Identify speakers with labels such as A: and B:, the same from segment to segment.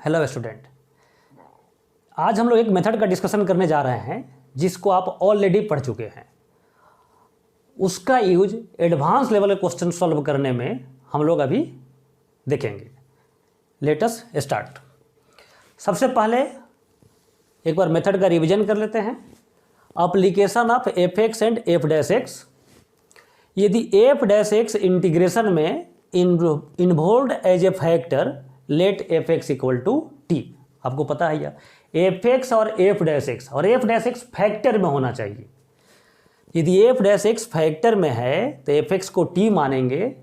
A: Hello student, आज हम लोग एक मेथड का डिस्कशन करने जा रहे हैं जिसको आप ऑलरेडी पढ़ चुके हैं। उसका यूज एडवांस लेवल के क्वेश्चन सॉल्व करने में हम लोग अभी देखेंगे। Let us start. सबसे पहले एक बार मेथड का रिवीजन कर लेते हैं। Application of f x and f dash x. यदि एफ डैश एक्स इंटीग्रेशन में involved as a factor let f x equal to t. आपको पता है या एफ एक्स और एफ डैश एक्स फैक्टर में होना चाहिए। यदि एफ डैश एक्स फैक्टर में है तो एफ एक्स को टी मानेंगे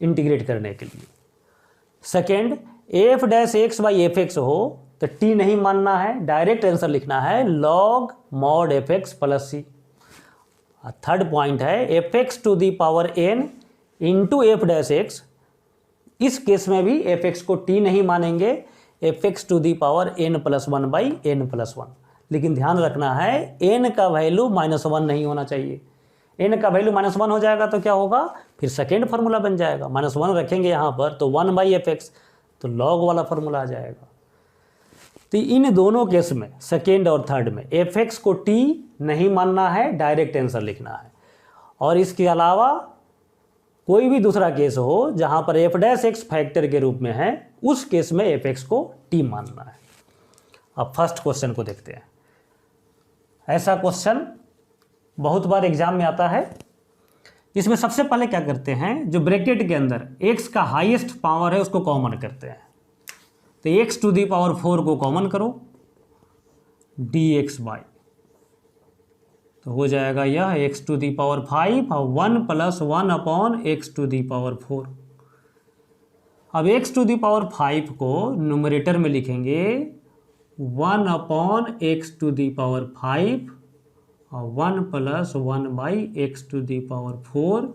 A: इंटीग्रेट करने के लिए। Second, F dash x by f x हो तो टी नहीं मानना है, डायरेक्ट आंसर लिखना है log mod f x plus c. Third point है f x to the power n into f dash x. इस केस में भी एफ एक्स को टी नहीं मानेंगे, f x to the power n plus one by n plus one. लेकिन ध्यान रखना है एन का वैल्यू -1 नहीं होना चाहिए। एन का वैल्यू -1 हो जाएगा तो क्या होगा, फिर सेकेंड फार्मूला बन जाएगा। -1 रखेंगे यहाँ पर तो 1 बाई एफ एक्स, तो लॉग वाला फार्मूला आ जाएगा। तो इन दोनों केस में सेकेंड और थर्ड में एफ एक्स को टी नहीं मानना है, डायरेक्ट आंसर लिखना है। और इसके अलावा कोई भी दूसरा केस हो जहां पर एफ डैश एक्स फैक्टर के रूप में है, उस केस में एफ एक्स को टी मानना है। अब फर्स्ट क्वेश्चन को देखते हैं। ऐसा क्वेश्चन बहुत बार एग्जाम में आता है। इसमें सबसे पहले क्या करते हैं, जो ब्रैकेट के अंदर एक्स का हाईएस्ट पावर है उसको कॉमन करते हैं। तो एक्स टू दी पावर 4 को कॉमन करो, डी एक्स बाई, तो हो जाएगा यह एक्स टू दी पावर 5 और 1 plus 1 upon x to the power 4। अब एक्स टू दी पावर 5 को न्यूमरेटर में लिखेंगे 1 upon x to the power 5 और 1 plus 1 by x to the power 4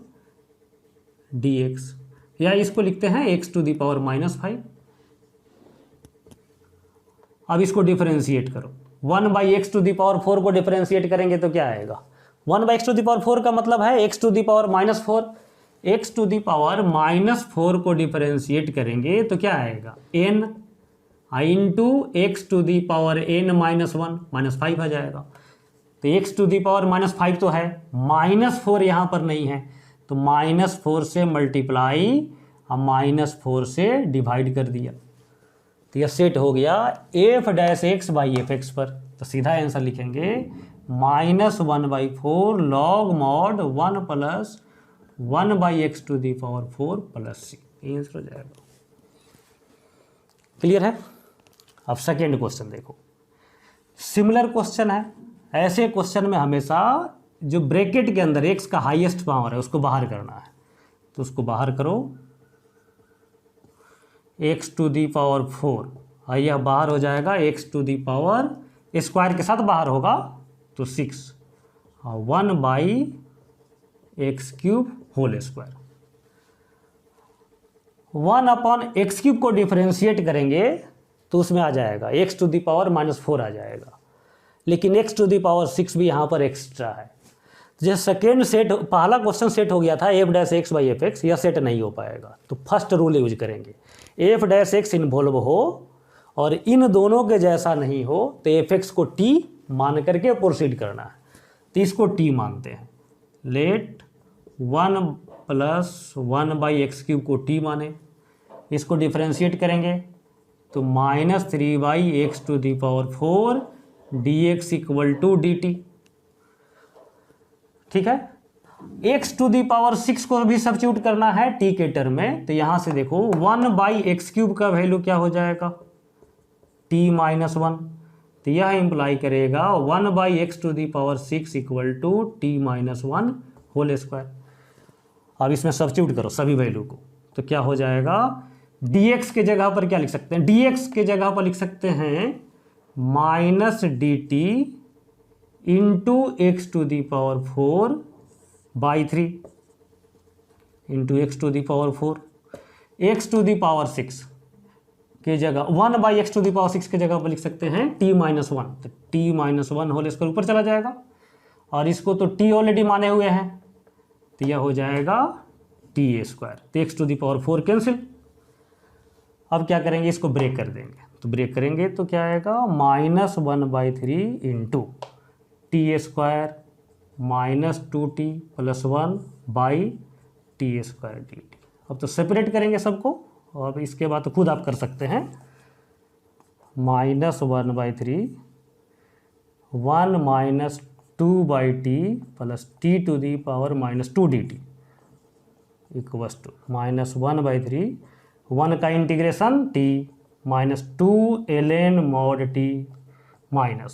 A: d x, या इसको लिखते हैं एक्स टू दी पावर -5। अब इसको डिफरेंशिएट करो, 1 by x to the power 4 को डिफरेंशिएट करेंगे तो क्या आएगा, 1 by x to the power 4 का मतलब है x to the power -4। X to the power -4 को डिफरेंशिएट करेंगे तो क्या आएगा, n into x to the power n -1 -5 आ जाएगा। तो एक्स टू दी पावर -5 तो है, -4 यहाँ पर नहीं है, तो -4 से मल्टीप्लाई और -4 से डिवाइड कर दिया, तो यह सेट हो गया f dash x by f x पर। तो सीधा आंसर लिखेंगे -1/4 log mod 1 plus 1 by x to the power 4 plus c. Answer हो जाएगा। क्लियर है। अब सेकेंड क्वेश्चन देखो, सिमिलर क्वेश्चन है। ऐसे क्वेश्चन में हमेशा जो ब्रैकेट के अंदर एक्स का हाईएस्ट पावर है उसको बाहर करना है, तो उसको बाहर करो, एक्स टू दी पावर 4 और यह बाहर हो जाएगा x to the power square के साथ बाहर होगा तो 6 और 1 by x cube whole square. 1 upon x cube को डिफरेंशिएट करेंगे तो उसमें आ जाएगा एक्स टू दी पावर -4 आ जाएगा, लेकिन एक्स टू दी पावर 6 भी यहाँ पर एक्स्ट्रा है। जैसे सेकेंड सेट, पहला क्वेश्चन सेट हो गया था F dash x by f x, यह सेट नहीं हो पाएगा, तो फर्स्ट रूल यूज करेंगे। एफ डैश एक्स इन्वॉल्व हो और इन दोनों के जैसा नहीं हो तो एफ एक्स को टी मान करके प्रोसीड करना है। तो इसको टी मानते हैं, let 1 plus 1 by x cube को टी माने। इसको डिफरेंशिएट करेंगे तो -3 by x to the power 4 d x equal to d t. ठीक है। एक्स टू दी पावर 6 को भी सब्स्टिट्यूट करना है टी के टर्म में, तो यहां से देखो 1 बाई एक्स क्यूब का वैल्यू क्या हो जाएगा, टी -1। तो यह इंप्लाई करेगा 1 by x to the power 6 equal to t -1 whole square. अब इसमें सब्स्टिट्यूट करो सभी वैल्यू को, तो क्या हो जाएगा, dx के जगह पर क्या लिख सकते हैं, dx के जगह पर लिख सकते हैं -dt into x to the power 4 by 3 into x to the power 4। X to the power 6 के जगह 1 by x to the power 6 के जगह पर लिख सकते हैं t -1, तो t -1 होल स्क्वायर ऊपर चला जाएगा, और इसको तो t ऑलरेडी माने हुए हैं, तो यह हो जाएगा टी स्क्वायर। तो x to the power 4 cancel. अब क्या करेंगे, इसको ब्रेक कर देंगे। तो ब्रेक करेंगे तो क्या आएगा, -1/3 into T square -2t + 1/t² dt। अब तो सेपरेट करेंगे सबको, और इसके बाद तो खुद आप कर सकते हैं। -1/3 1 - 2/t + t⁻² dt equals to -1/3 1 का integration t -2 ln mod t minus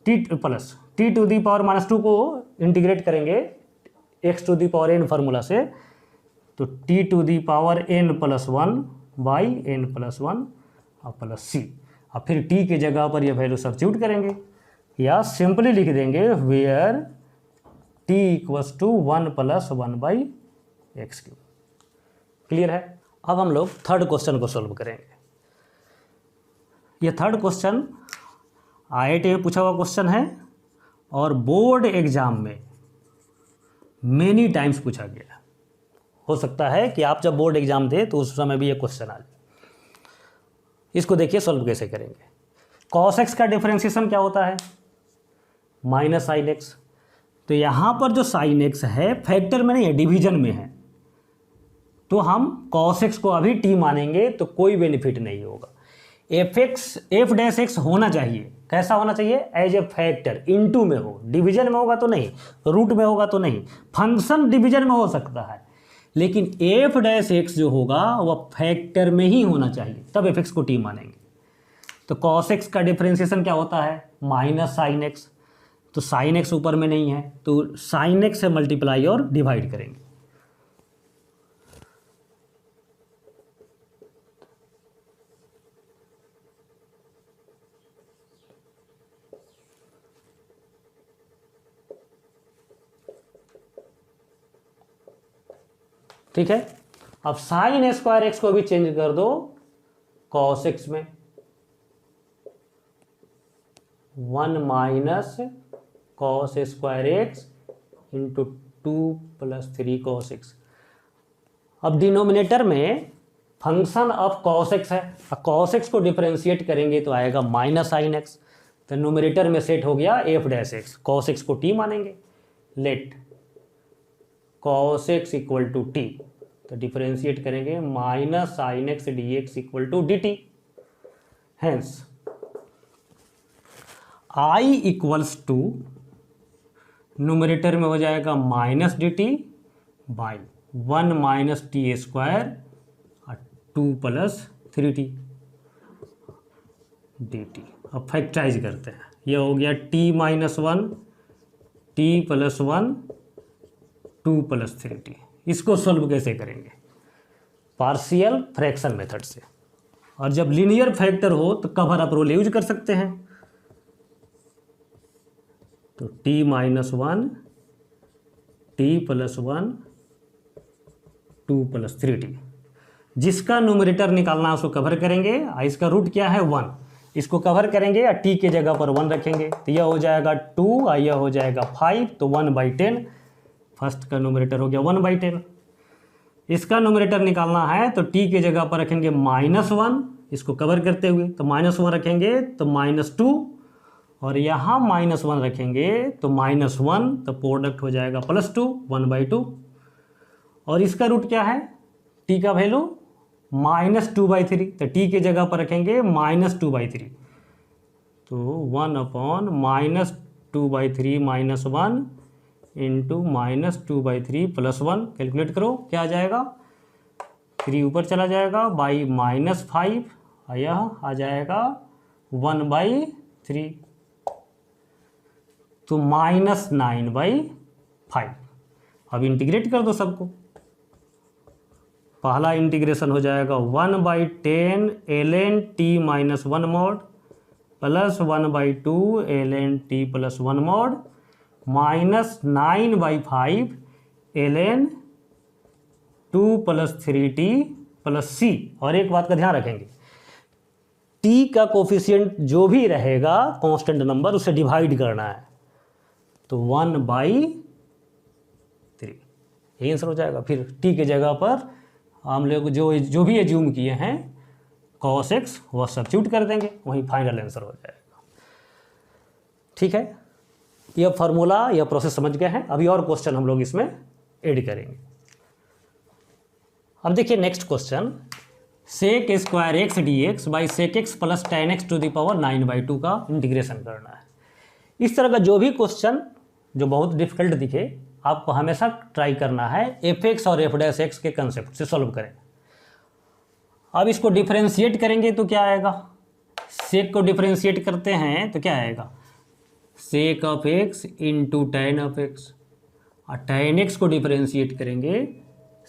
A: t plus t⁻² को इंटीग्रेट करेंगे x⁴n फार्मूला से, तो t⁻n + 1/n+1 और प्लस c। और फिर t के जगह पर ये वैल्यू सब्स्टिट्यूट करेंगे, या सिंपली लिख देंगे वेयर t = 1 + 1/x³। क्लियर है। अब हम लोग थर्ड क्वेश्चन को सॉल्व करेंगे। ये थर्ड क्वेश्चन IIT में पूछा हुआ क्वेश्चन है और बोर्ड एग्जाम में मेनी टाइम्स पूछा गया। हो सकता है कि आप जब बोर्ड एग्जाम दे तो उस समय भी ये क्वेश्चन आ जाए। इसको देखिए सॉल्व कैसे करेंगे। cos x का डिफरेंशिएशन क्या होता है, -sin x। तो यहाँ पर जो sin x है फैक्टर में नहीं है, डिवीजन में है, तो हम cos x को अभी t मानेंगे तो कोई बेनिफिट नहीं होगा। f' होना चाहिए, कैसा होना चाहिए, एज ए फैक्टर, इनटू में हो, डिवीजन में होगा तो नहीं, रूट में होगा तो नहीं। फंक्शन डिवीजन में हो सकता है, लेकिन f' जो होगा वह फैक्टर में ही होना चाहिए, तब f को t मानेंगे। तो cos x का डिफरेंशिएशन क्या होता है, -sin x। तो sin x ऊपर में नहीं है, तो sin x से मल्टीप्लाई और डिवाइड करेंगे। ठीक है। अब sin² x को भी चेंज कर दो cos x में, 1 - cos² x into 2 + 3 cos x। अब डिनोमिनेटर में फंक्शन ऑफ cos x है, cos x को डिफरेंशिएट करेंगे तो आएगा -sin x। तो नोमिनेटर में सेट हो गया f', cos x को t मानेंगे। लेट cos x = t, तो डिफरेंशिएट करेंगे -sin x dx = dt। Hence I = numerator में हो जाएगा -dt बाई 1 - t² और 2 + 3t dt। अब फैक्टराइज करते हैं, यह हो गया t - 1 t + 1 2 + 3t। इसको सॉल्व कैसे करेंगे, पार्शियल फ्रैक्शन मेथड से। और जब लीनियर फैक्टर हो तो कवर अप रूल यूज कर सकते हैं। तो t - 1 t + 1 2 + 3t, जिसका न्यूमरेटर निकालना है उसको कवर करेंगे। इसका रूट क्या है, 1, इसको कवर करेंगे या t के जगह पर 1 रखेंगे, तो यह हो जाएगा 2 और यह हो जाएगा 5, तो 1/10। फर्स्ट का न्यूमरेटर हो गया 1/10। इसका न्यूमरेटर निकालना है तो t के जगह पर रखेंगे -1, इसको कवर करते हुए, तो -1 रखेंगे तो -2, और यहाँ -1 रखेंगे तो -1, तो प्रोडक्ट हो जाएगा +2, 1/2। और इसका रूट क्या है, t का वैल्यू -2/3, तो t के जगह पर रखेंगे -2/3, तो 1/-2/3 -1 इंटू -2/3 + 1। कैलकुलेट करो क्या आ जाएगा, 3 ऊपर चला जाएगा, बाई -5, और यह आ जाएगा 1/3, तो -9/5। अब इंटीग्रेट कर दो सबको। पहला इंटीग्रेशन हो जाएगा 1/10 ln t - 1 mod plus 1/2 ln t + 1 mod -9/5 ln 2 + 3t + c। और एक बात का ध्यान रखेंगे, t का कोफिशिएंट जो भी रहेगा कांस्टेंट नंबर, उसे डिवाइड करना है, तो 1/3 यही आंसर हो जाएगा। फिर t के जगह पर हम लोग जो भी एज्यूम किए हैं cos x वह सब्स्टिट्यूट कर देंगे, वही फाइनल आंसर हो जाएगा। ठीक है, यह फार्मूला, यह प्रोसेस समझ गए हैं। अभी और क्वेश्चन हम लोग इसमें ऐड करेंगे। अब देखिए next question, sec square x d x by sec x plus tan x to the power 9/2 का इंटीग्रेशन करना है। इस तरह का जो भी क्वेश्चन जो बहुत डिफिकल्ट दिखे, आपको हमेशा ट्राई करना है एफ एक्स और एफ डैश एक्स के कंसेप्ट से सॉल्व करें। अब इसको डिफरेंशिएट करेंगे तो क्या आएगा, सेक को डिफरेंशिएट करते हैं तो क्या आएगा, sec of x into tan of x, और टेन एक्स को डिफरेंशिएट करेंगे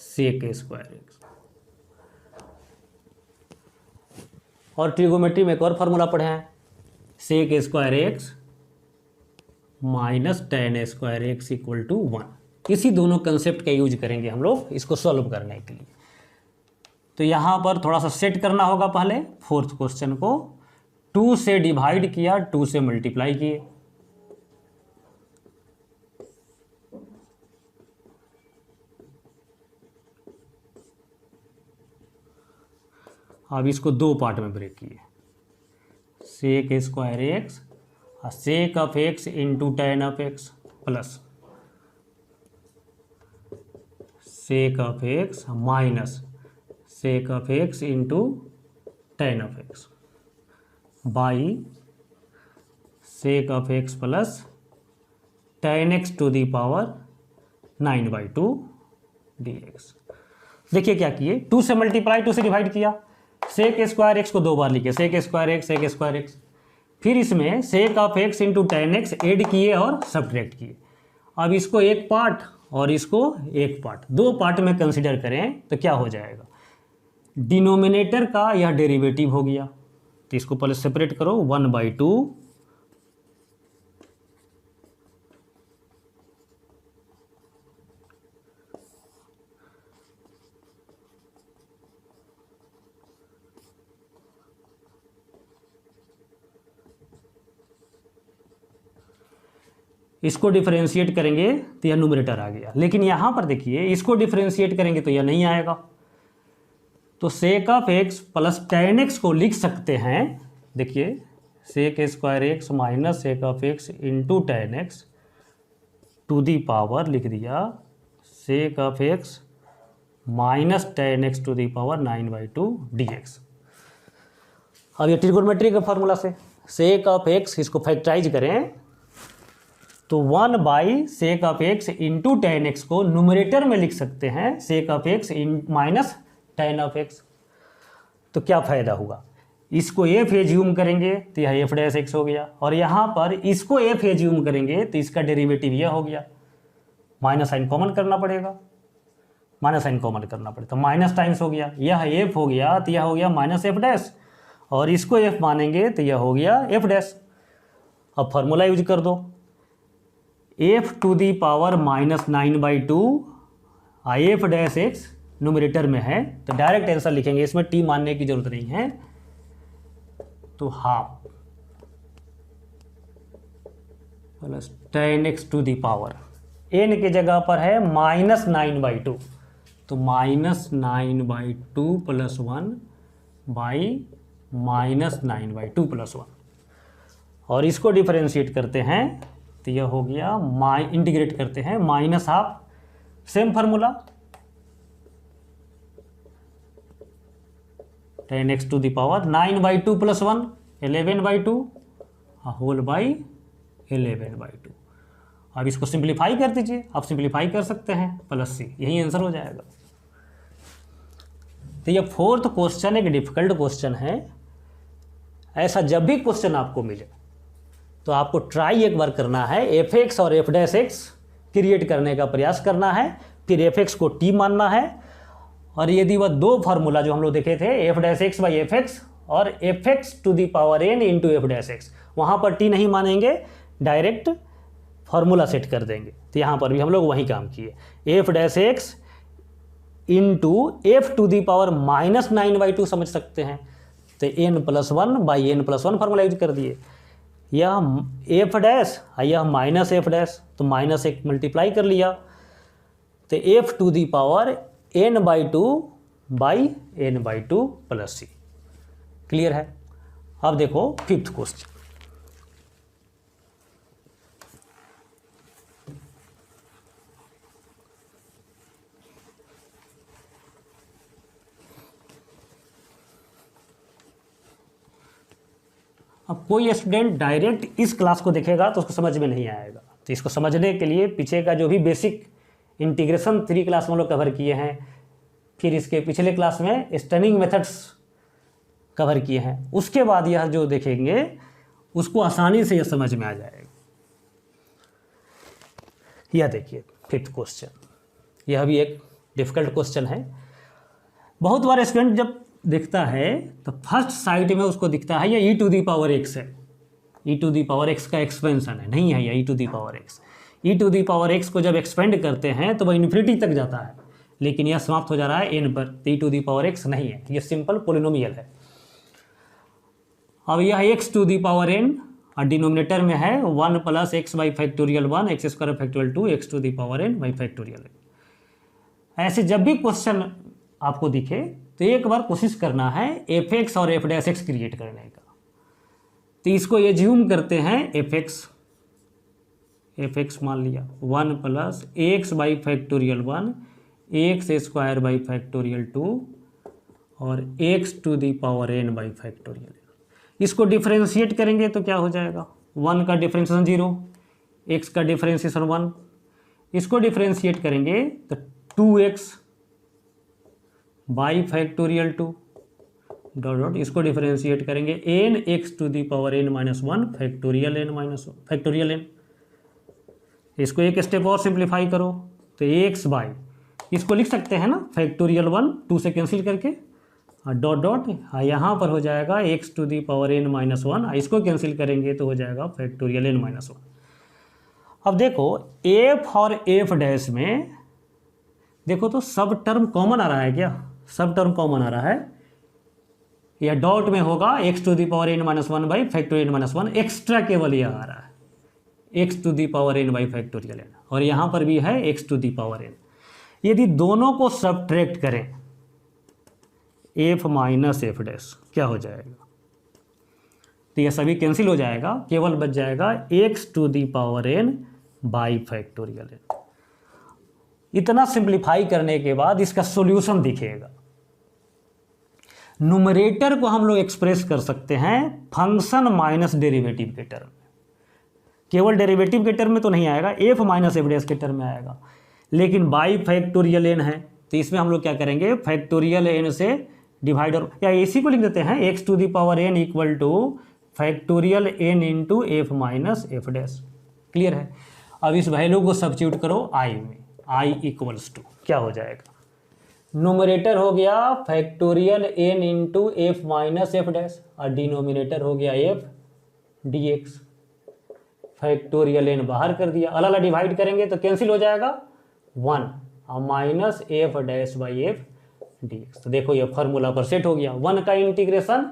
A: सेक स्क्वायर एक्स। और ट्रिगोमेट्री में एक और फार्मूला पढ़े हैं, sec square x minus tan square x equal to 1। इसी दोनों कंसेप्ट का यूज करेंगे हम लोग इसको सॉल्व करने के लिए। तो यहाँ पर थोड़ा सा सेट करना होगा। पहले फोर्थ क्वेश्चन को 2 से डिवाइड किया, 2 से मल्टीप्लाई किए, अब इसको 2 पार्ट में ब्रेक किए, सेक स्क्वायर एक्स और sec of x into tan of x plus sec of x minus sec of x into tan of x by sec of x plus tan x to the power 9/2 dx। देखिए क्या किए, 2 से multiply, 2 से divide किया, सेक square x को 2 बार लिखे, sec square x, sec square x, फिर इसमें sec of x into tan x add किए और सब्ट्रैक्ट किए। अब इसको एक पार्ट और इसको एक पार्ट, 2 पार्ट में कंसिडर करें तो क्या हो जाएगा, डिनोमिनेटर का यह डेरिवेटिव हो गया, तो इसको पहले सेपरेट करो, 1/2 इसको डिफरेंशिएट करेंगे तो यह न्यूमरेटर आ गया। लेकिन यहाँ पर देखिए इसको डिफरेंशिएट करेंगे तो यह नहीं आएगा, तो sec of x plus tan x को लिख सकते हैं, देखिए sec square x minus sec of x into tan x to the power लिख दिया sec of x minus tan x to the power 9/2 dx। अब ये ट्रिगोनोमेट्री के फार्मूला से सेक ऑफ एक्स इसको फैक्टराइज करें तो 1 by sec of x into tan x को न्यूमरेटर में लिख सकते हैं sec of x minus ten of x. तो क्या फ़ायदा हुआ, इसको एफ एज्यूम करेंगे तो यह एफ डैश एक्स हो गया, और यहाँ पर इसको एफ एज्यूम करेंगे तो इसका डेरिवेटिव यह हो गया, माइनस साइन कॉमन करना पड़ेगा, माइनस साइन कॉमन करना पड़ेगा तो माइनस टाइम्स हो गया, यह एफ हो गया तो यह हो गया माइनस एफ डैश, और इसको एफ मानेंगे तो यह हो गया एफ डैश। अब फार्मूला यूज कर दो, f to the power minus 9/2 f dash x numerator में है तो डायरेक्ट आंसर लिखेंगे, इसमें टी मानने की जरूरत नहीं है, तो half plus tan x to the power n के जगह पर है माइनस 9/2, तो माइनस 9/2 प्लस 1 बाई माइनस 9/2 प्लस 1, और इसको डिफरेंशिएट करते हैं तो यह हो गया इंटीग्रेट करते हैं minus half, same formula 10x to the power 9/2 plus 1 11/2 whole by 11/2। अब इसको सिंप्लीफाई कर दीजिए, आप सिंप्लीफाई कर सकते हैं प्लस सी, यही आंसर हो जाएगा। तो यह फोर्थ क्वेश्चन एक डिफिकल्ट क्वेश्चन है। ऐसा जब भी क्वेश्चन आपको मिले तो आपको ट्राई एक बार करना है, एफ एक्स और एफ डैश एक्स क्रिएट करने का प्रयास करना है, फिर एफ एक्स को टी मानना है, और यदि वह 2 फार्मूला जो हम लोग देखे थे f dash x by f x और f x to the power n into f dash x, वहाँ पर टी नहीं मानेंगे, डायरेक्ट फार्मूला सेट कर देंगे। तो यहाँ पर भी हम लोग वही काम किए, f dash x into f to the power minus 9/2 समझ सकते हैं, तो n plus 1 by n plus 1 formula use कर दिए, यह एफ डैश यह माइनस एफ डैश, तो माइनस एक मल्टीप्लाई कर लिया, तो f to the power n/2 by n/2 plus c, clear है। अब देखो फिफ्थ क्वेश्चन। अब कोई स्टूडेंट डायरेक्ट इस क्लास को देखेगा तो उसको समझ में नहीं आएगा, तो इसको समझने के लिए पीछे का जो भी बेसिक इंटीग्रेशन 3 क्लास में हम लोग कवर किए हैं, फिर इसके पिछले क्लास में स्टनिंग मेथड्स कवर किए हैं, उसके बाद यह जो देखेंगे उसको आसानी से यह समझ में आ जाएगा। यह देखिए फिफ्थ क्वेश्चन, यह भी एक डिफ़िकल्ट क्वेश्चन है। बहुत बार स्टूडेंट जब दिखता है तो फर्स्ट साइड में उसको दिखता है ये e⁻x है, e⁻x का एक्सपेंशन है, नहीं है ये e⁻x। e⁻x को जब एक्सपेंड करते हैं तो वह इन्फिनिटी तक जाता है, लेकिन यह समाप्त हो जा रहा है n पर, तो e⁻x नहीं है, ये सिंपल पोलिनोमियल है। अब यह x⁻n और डिनोमिनेटर में है 1 + x by factorial 1 x² factorial 2 x⁻n by factorial. ऐसे जब भी क्वेश्चन आपको दिखे तो एक बार कोशिश करना है f(x) और f'(x) क्रिएट करने का। तो इसको ये ज्यूम करते हैं f(x) मान लिया 1 + x by factorial 1 x² by factorial 2 और x⁻n बाई फैक्टोरियल। इसको डिफरेंशिएट करेंगे तो क्या हो जाएगा, 1 का डिफरेंशिएशन 0, x का डिफरेंशिएशन 1। इसको डिफरेंशिएट करेंगे तो 2x बाई फैक्टोरियल 2 डॉट, इसको डिफरेंशिएट करेंगे n x⁻n-1 फैक्टोरियल n। इसको एक स्टेप और सिंप्लीफाई करो तो x बाई, इसको लिख सकते हैं ना फैक्टोरियल 1 2 से कैंसिल करके, डॉट डॉट यहाँ पर हो जाएगा x⁻n-1, इसको कैंसिल करेंगे तो हो जाएगा फैक्टोरियल n-1। अब देखो f और f' में देखो तो सब टर्म कॉमन आ रहा है क्या, सब टर्म कॉमन आ रहा है, या डॉट में होगा x⁻n-1 by factorial n-1, extra केवल यह आ रहा है x⁻n बाई फैक्टोरियल n, और यहाँ पर भी है x⁻n। यदि दोनों को सब्ट्रैक्ट करें f माइनस f' क्या हो जाएगा, तो यह सभी कैंसिल हो जाएगा, केवल बच जाएगा x⁻n बाई फैक्टोरियल n। इतना सिंप्लीफाई करने के बाद इसका सॉल्यूशन दिखेगा। न्यूमरेटर को हम लोग एक्सप्रेस कर सकते हैं फंक्शन माइनस डेरिवेटिव के टर्म में, केवल डेरिवेटिव के टर्म में तो नहीं आएगा, f माइनस f' के टर्म में आएगा, लेकिन बाई फैक्टोरियल n है तो इसमें हम लोग क्या करेंगे फैक्टोरियल n से डिवाइड, और या इसी को लिख देते हैं x⁻n equal two factorial n into f minus f'। Clear है। अब इस वैल्यू को सब्स्टिट्यूट करो i में, i इक्वल्स टू क्या हो जाएगा, नोमरेटर हो गया factorial n into f minus f' और डिनोमिनेटर हो गया f dx। फैक्टोरियल n बाहर कर दिया, अलग अलग डिवाइड करेंगे तो कैंसिल हो जाएगा 1 और minus f' by f dx। तो देखो ये फार्मूला पर सेट हो गया, 1 का integration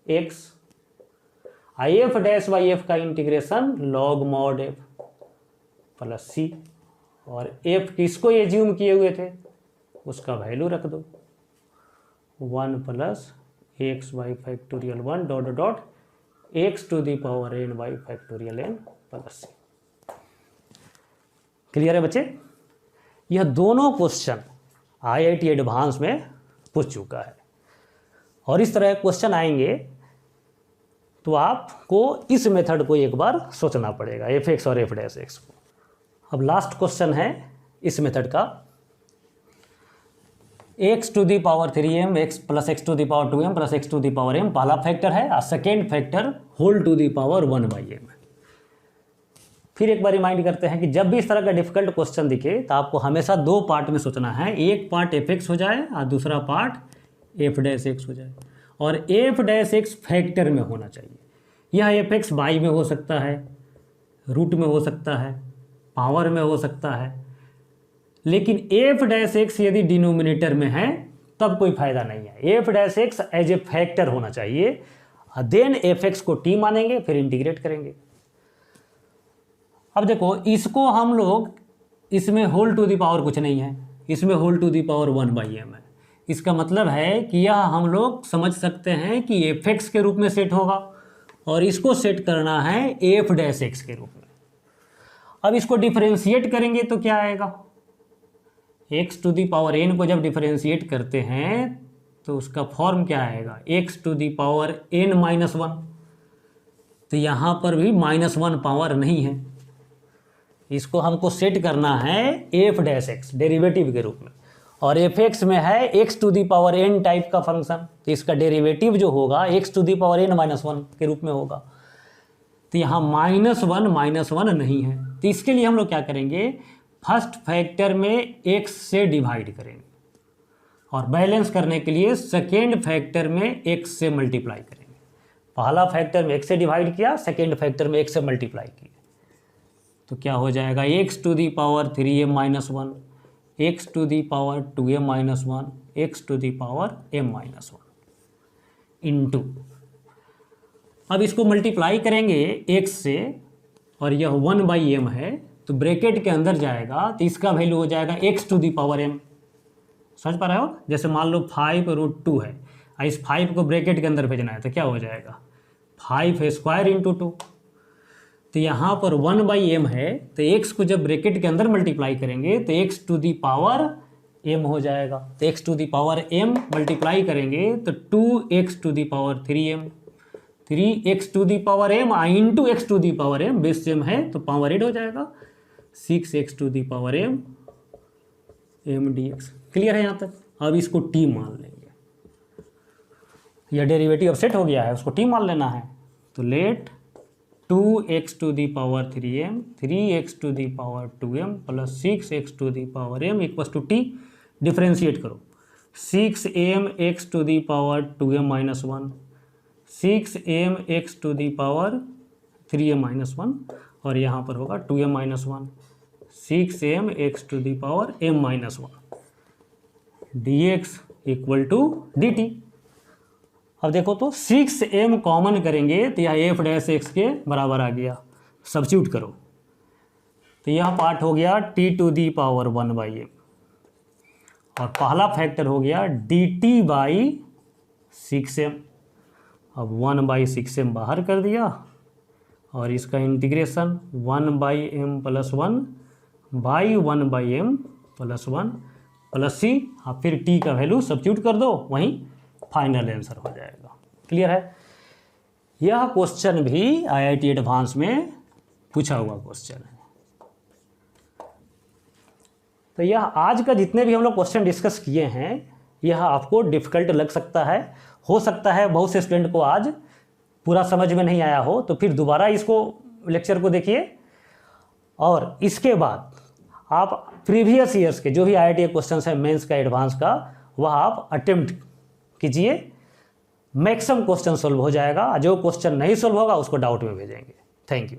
A: x, f' by f का integration log mod f plus c, और f किसको ये ज्यूम किए हुए थे उसका वैल्यू रख दो 1 + x by factorial 1 dot dot x⁻n by factorial n plus c। Clear है बच्चे। यह दोनों क्वेश्चन IIT एडवांस में पूछ चुका है, और इस तरह क्वेश्चन आएंगे तो आपको इस मेथड को एक बार सोचना पड़ेगा, f(x) और f'(x) को। अब लास्ट क्वेश्चन है इस मेथड का, x⁻3m x plus x⁻2m plus x⁻m पहला फैक्टर है और second factor whole to the power 1/m। फिर एक बार रिमाइंड करते हैं कि जब भी इस तरह का डिफिकल्ट क्वेश्चन दिखे तो आपको हमेशा 2 पार्ट में सोचना है, एक पार्ट f(x) हो जाए और दूसरा पार्ट f'(x) हो जाए, और f'(x) फैक्टर में होना चाहिए। यह f(x) बाई में हो सकता है, रूट में हो सकता है, पावर में हो सकता है, लेकिन f'(x) यदि डिनोमिनेटर में है तब कोई फायदा नहीं है। f'(x) एज ए फैक्टर होना चाहिए, देन f(x) को t मानेंगे, फिर इंटीग्रेट करेंगे। अब देखो इसको हम लोग, इसमें होल टू दी पावर कुछ नहीं है, इसमें whole to the power 1/m है, इसका मतलब है कि यह हम लोग समझ सकते हैं कि f(x) के रूप में सेट होगा और इसको सेट करना है f'(x) के रूप में। अब इसको डिफरेंशिएट करेंगे तो क्या आएगा, x⁴n को जब डिफरेंशिएट करते हैं तो उसका फॉर्म क्या आएगा, x⁴n-1। तो यहाँ पर भी -1 पावर नहीं है, इसको हमको सेट करना है f'(x) डेरिवेटिव के रूप में, और f(x) में है x⁴n टाइप का फंक्शन, तो इसका डेरिवेटिव जो होगा x⁴n-1 के रूप में होगा। तो यहाँ -1 नहीं है, तो इसके लिए हम लोग क्या करेंगे, फर्स्ट फैक्टर में x से डिवाइड करेंगे और बैलेंस करने के लिए सेकेंड फैक्टर में x से मल्टीप्लाई करेंगे। पहला फैक्टर में x से डिवाइड किया, सेकेंड फैक्टर में x से मल्टीप्लाई किया, तो क्या हो जाएगा, x⁴m-1, x⁴2m-1, x⁴m-1 इंटू, अब इसको मल्टीप्लाई करेंगे x से और यह 1/m है तो ब्रैकेट के अंदर जाएगा तो इसका वैल्यू हो जाएगा x⁴m। समझ पा रहे हो, जैसे मान लो 5√2 है, इस 5 को ब्रैकेट के अंदर भेजना है तो क्या हो जाएगा 5² × 2। तो यहाँ पर 1/m है तो x को जब ब्रैकेट के अंदर मल्टीप्लाई करेंगे तो x⁴m हो जाएगा, तो x⁴m मल्टीप्लाई करेंगे तो 2x⁴3m, 3x⁴m into x⁴m base same है तो पावर 8 हो जाएगा, 6x⁴m dx। क्लियर है यहाँ तक। अब इसको t मान लेंगे, यह डेरिवेटिव अब सेट हो गया है, उसको t मान लेना है, तो let 2x⁴3m 3x⁴2m plus 6x⁴m equals to t, differentiate करो, 6mx⁴2m-1, 6mx⁴3m-1 और यहाँ पर होगा 2m-1, 6mx⁴m-1 dx equal to dt। अब देखो तो 6m कॉमन करेंगे तो यह f'(x) के बराबर आ गया, सब्स्टिट्यूट करो तो यह पार्ट हो गया t⁴1/m और पहला फैक्टर हो गया dt/6m। अब 1/6m बाहर कर दिया और इसका integration 1/m + 1/1/m + 1 plus c, अब फिर t का वैल्यू सब्स्टिट्यूट कर दो, वहीं फाइनल आंसर हो जाएगा। क्लियर है। यह क्वेश्चन भी IIT एडवांस में पूछा हुआ क्वेश्चन है। तो यह आज का जितने भी हम लोग क्वेश्चन डिस्कस किए हैं यह आपको डिफ़िकल्ट लग सकता है, हो सकता है बहुत से स्टूडेंट को आज पूरा समझ में नहीं आया हो, तो फिर दोबारा इसको लेक्चर को देखिए और इसके बाद आप प्रीवियस ईयर्स के जो भी IIT क्वेश्चन है मेंस का एडवांस का वह आप अटेम्प्ट कीजिए, मैक्सिमम क्वेश्चन सोल्व हो जाएगा, जो क्वेश्चन नहीं सोल्व होगा उसको डाउट में भेजेंगे। Thank you.